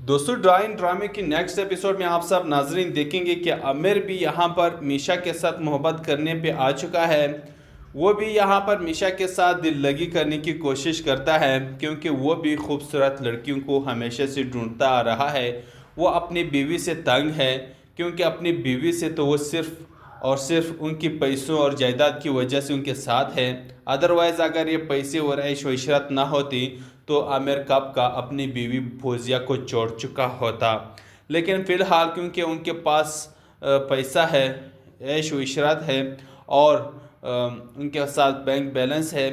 दोस्तों ड्रामे की नेक्स्ट एपिसोड में आप सब नाजरीन देखेंगे कि आमिर भी यहाँ पर मीशा के साथ मोहब्बत करने पे आ चुका है। वो भी यहाँ पर मीशा के साथ दिल लगी करने की कोशिश करता है क्योंकि वो भी खूबसूरत लड़कियों को हमेशा से ढूंढता आ रहा है। वो अपनी बीवी से तंग है क्योंकि अपनी बीवी से तो वो सिर्फ और सिर्फ उनकी पैसों और जायदाद की वजह से उनके साथ है। अदरवाइज़ अगर ये पैसे और ऐश व इशरत ना होती तो आमिर कब का अपनी बीवी फौजिया को छोड़ चुका होता। लेकिन फ़िलहाल क्योंकि उनके पास पैसा है, ऐश व इशरत है और उनके साथ बैंक बैलेंस है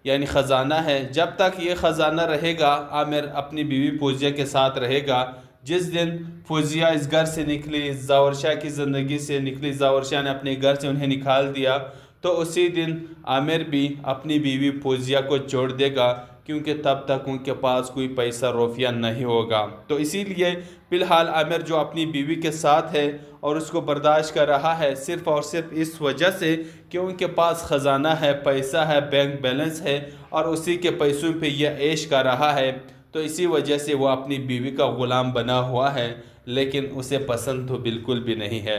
यानी ख़जाना है, जब तक ये ख़जाना रहेगा आमिर अपनी बीवी फौजिया के साथ रहेगा। जिस दिन फौजिया इस घर से निकली, ज़ावर शाह की ज़िंदगी से निकली, ज़ावर शाह ने अपने घर से उन्हें निकाल दिया, तो उसी दिन आमिर भी अपनी बीवी फौजिया को छोड़ देगा क्योंकि तब तक उनके पास कोई पैसा रुपया नहीं होगा। तो इसीलिए फ़िलहाल आमिर जो अपनी बीवी के साथ है और उसको बर्दाश्त कर रहा है सिर्फ़ और सिर्फ इस वजह से कि उनके पास ख़जाना है, पैसा है, बैंक बैलेंस है और उसी के पैसों पे यह ऐश कर रहा है। तो इसी वजह से वो अपनी बीवी का ग़ुलाम बना हुआ है, लेकिन उसे पसंद तो बिल्कुल भी नहीं है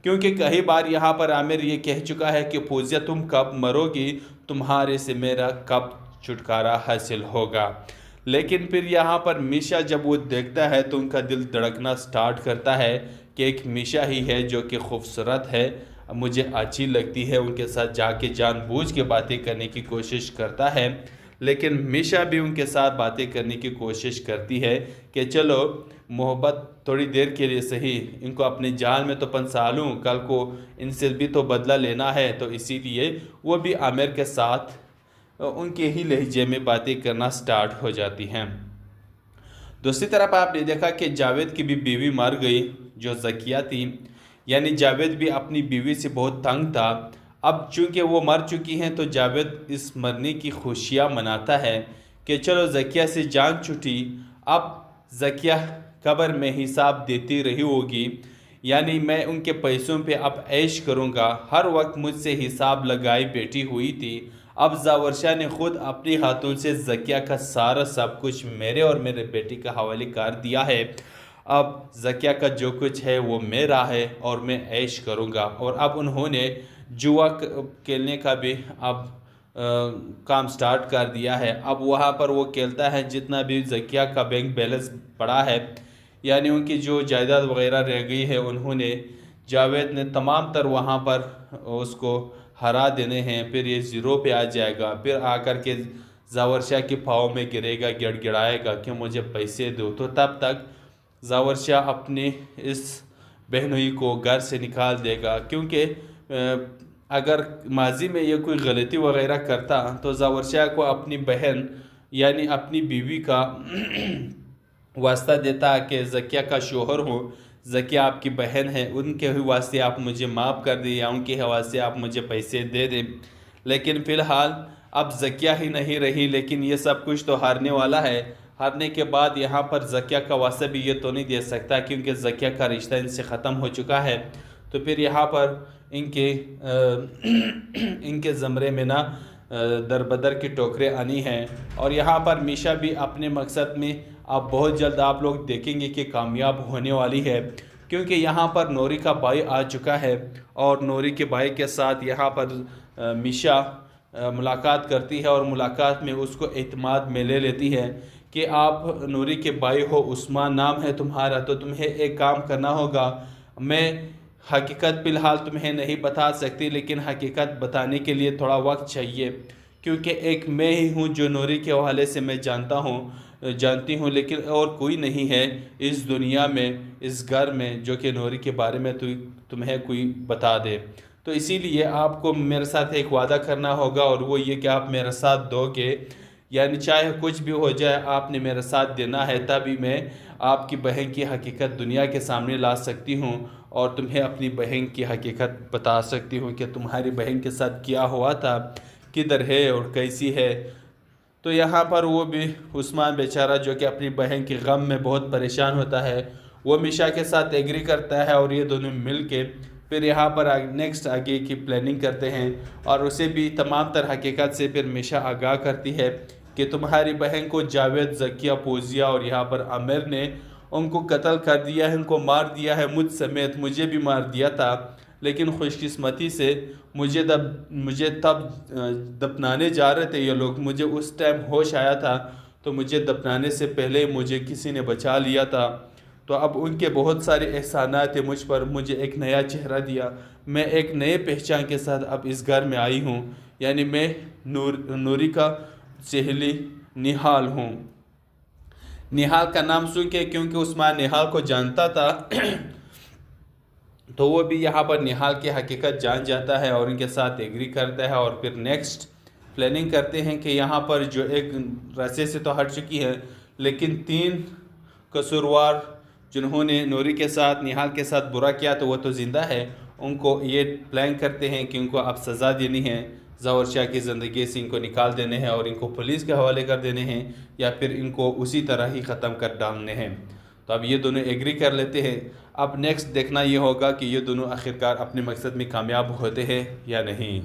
क्योंकि कई बार यहाँ पर आमिर ये कह चुका है कि फौजिया तुम कब मरोगी, तुम्हारे से मेरा कब छुटकारा हासिल होगा। लेकिन फिर यहाँ पर मीशा जब वो देखता है तो उनका दिल धड़कना स्टार्ट करता है कि एक मीशा ही है जो कि खूबसूरत है, मुझे अच्छी लगती है, उनके साथ जाके जानबूझ के बातें करने की कोशिश करता है। लेकिन मीशा भी उनके साथ बातें करने की कोशिश करती है कि चलो मोहब्बत थोड़ी देर के लिए सही, इनको अपने जाल में तो फंसा लूँ, कल को इनसे भी तो बदला लेना है। तो इसीलिए वो भी आमिर के साथ उनके ही लहजे में बातें करना स्टार्ट हो जाती हैं। दूसरी तरफ आपने देखा कि जावेद की भी बीवी मर गई जो ज़किया थी, यानी जावेद भी अपनी बीवी से बहुत तंग था। अब चूँकि वो मर चुकी हैं तो जावेद इस मरने की खुशियाँ मनाता है कि चलो ज़किया से जान छूटी, अब ज़किया कब्र में हिसाब देती रही होगी, यानी मैं उनके पैसों पे अब ऐश करूँगा, हर वक्त मुझसे हिसाब लगाई बैठी हुई थी। अब ज़ावर शाह ने ख़ुद अपने हाथों से ज़किया का सारा सब कुछ मेरे और मेरे बेटी का हवाले कर दिया है। अब ज़किया का जो कुछ है वो मेरा है और मैं ऐश करूँगा। और अब उन्होंने जुआ खेलने का भी अब काम स्टार्ट कर दिया है। अब वहाँ पर वो खेलता है, जितना भी ज़किया का बैंक बैलेंस पड़ा है यानी उनकी जो जायदाद वगैरह रह गई है, उन्होंने जावेद ने तमाम तर वहाँ पर उसको हरा देने हैं। फिर ये ज़ीरो पे आ जाएगा, फिर आकर के ज़ावर शाह के पाँव में गिरेगा, गिड़गिड़ाएगा कि मुझे पैसे दो। तो तब तक ज़ावर शाह अपनी इस बहनोई को घर से निकाल देगा क्योंकि अगर माजी में ये कोई गलती वगैरह करता तो ज़ावर शाह को अपनी बहन यानी अपनी बीवी का वास्ता देता कि ज़किया का शोहर हो, ज़किया आपकी बहन है, उनके ही वास्ते आप मुझे माफ़ कर दें या उनके वास्ते आप मुझे पैसे दे दें। लेकिन फ़िलहाल अब ज़किया ही नहीं रही, लेकिन ये सब कुछ तो हारने वाला है। हारने के बाद यहाँ पर ज़किया का वास्ता भी ये तो नहीं दे सकता क्योंकि ज़किया का रिश्ता इनसे ख़त्म हो चुका है। तो फिर यहाँ पर इनके ज़मरे में ना दरबदर की टोकरें आनी हैं। और यहाँ पर मीशा भी अपने मकसद में अब बहुत जल्द आप लोग देखेंगे कि कामयाब होने वाली है क्योंकि यहाँ पर नूरी का भाई आ चुका है और नूरी के भाई के साथ यहाँ पर मीशा मुलाकात करती है और मुलाकात में उसको एतमाद में ले लेती है कि आप नूरी के भाई हो, उस्मान नाम है तुम्हारा, तो तुम्हें एक काम करना होगा। मैं हकीकत फ़िलहाल तुम्हें नहीं बता सकती, लेकिन हकीकत बताने के लिए थोड़ा वक्त चाहिए क्योंकि एक मैं ही हूँ जो नूरी के हवाले से मैं जानती हूँ, लेकिन और कोई नहीं है इस दुनिया में, इस घर में जो कि नूरी के बारे में तुम्हें कोई बता दे। तो इसीलिए आपको मेरे साथ एक वादा करना होगा और वो ये कि आप मेरे साथ दोगे, यानी चाहे कुछ भी हो जाए आपने मेरा साथ देना है, तभी मैं आपकी बहन की हकीकत दुनिया के सामने ला सकती हूँ और तुम्हें अपनी बहन की हकीकत बता सकती हूँ कि तुम्हारी बहन के साथ क्या हुआ था, किधर है और कैसी है। तो यहाँ पर वो भी उस्मान बेचारा जो कि अपनी बहन के गम में बहुत परेशान होता है, वो मीशा के साथ एग्री करता है और ये दोनों मिल के फिर यहाँ पर नेक्स्ट आगे की प्लानिंग करते हैं और उसे भी तमाम तर हकीकत से फिर मीशा आगाह करती है कि तुम्हारी बहन को जावेद, ज़किया, फौजिया और यहाँ पर आमिर ने उनको कत्ल कर दिया है, उनको मार दिया है, मुझ समेत मुझे भी मार दिया था। लेकिन खुशकिस्मती से मुझे तब दफनाने जा रहे थे ये लोग, मुझे उस टाइम होश आया था, तो मुझे दफनाने से पहले मुझे किसी ने बचा लिया था। तो अब उनके बहुत सारे एहसानात थे मुझ पर, मुझे एक नया चेहरा दिया, मैं एक नए पहचान के साथ अब इस घर में आई हूँ। यानी मैं नूरी का सहेली निहाल हूँ। निहाल का नाम सुन के, क्योंकि उस्मान निहाल को जानता था तो वो भी यहाँ पर निहाल की हकीकत जान जाता है और उनके साथ एग्री करता है। और फिर नेक्स्ट प्लानिंग करते हैं कि यहाँ पर जो एक रस्से से तो हट चुकी है, लेकिन 3 कसूरवार जिन्होंने नूरी के साथ निहाल के साथ बुरा किया तो वो तो ज़िंदा है, उनको ये प्लान करते हैं कि उनको अब सज़ा देनी है, ज़ौहर शाह की ज़िंदगी से इनको निकाल देने हैं और इनको पुलिस के हवाले कर देने हैं, या फिर इनको उसी तरह ही ख़त्म कर डालने हैं। तो अब ये दोनों एग्री कर लेते हैं। अब नेक्स्ट देखना ये होगा कि ये दोनों आखिरकार अपने मकसद में कामयाब होते हैं या नहीं।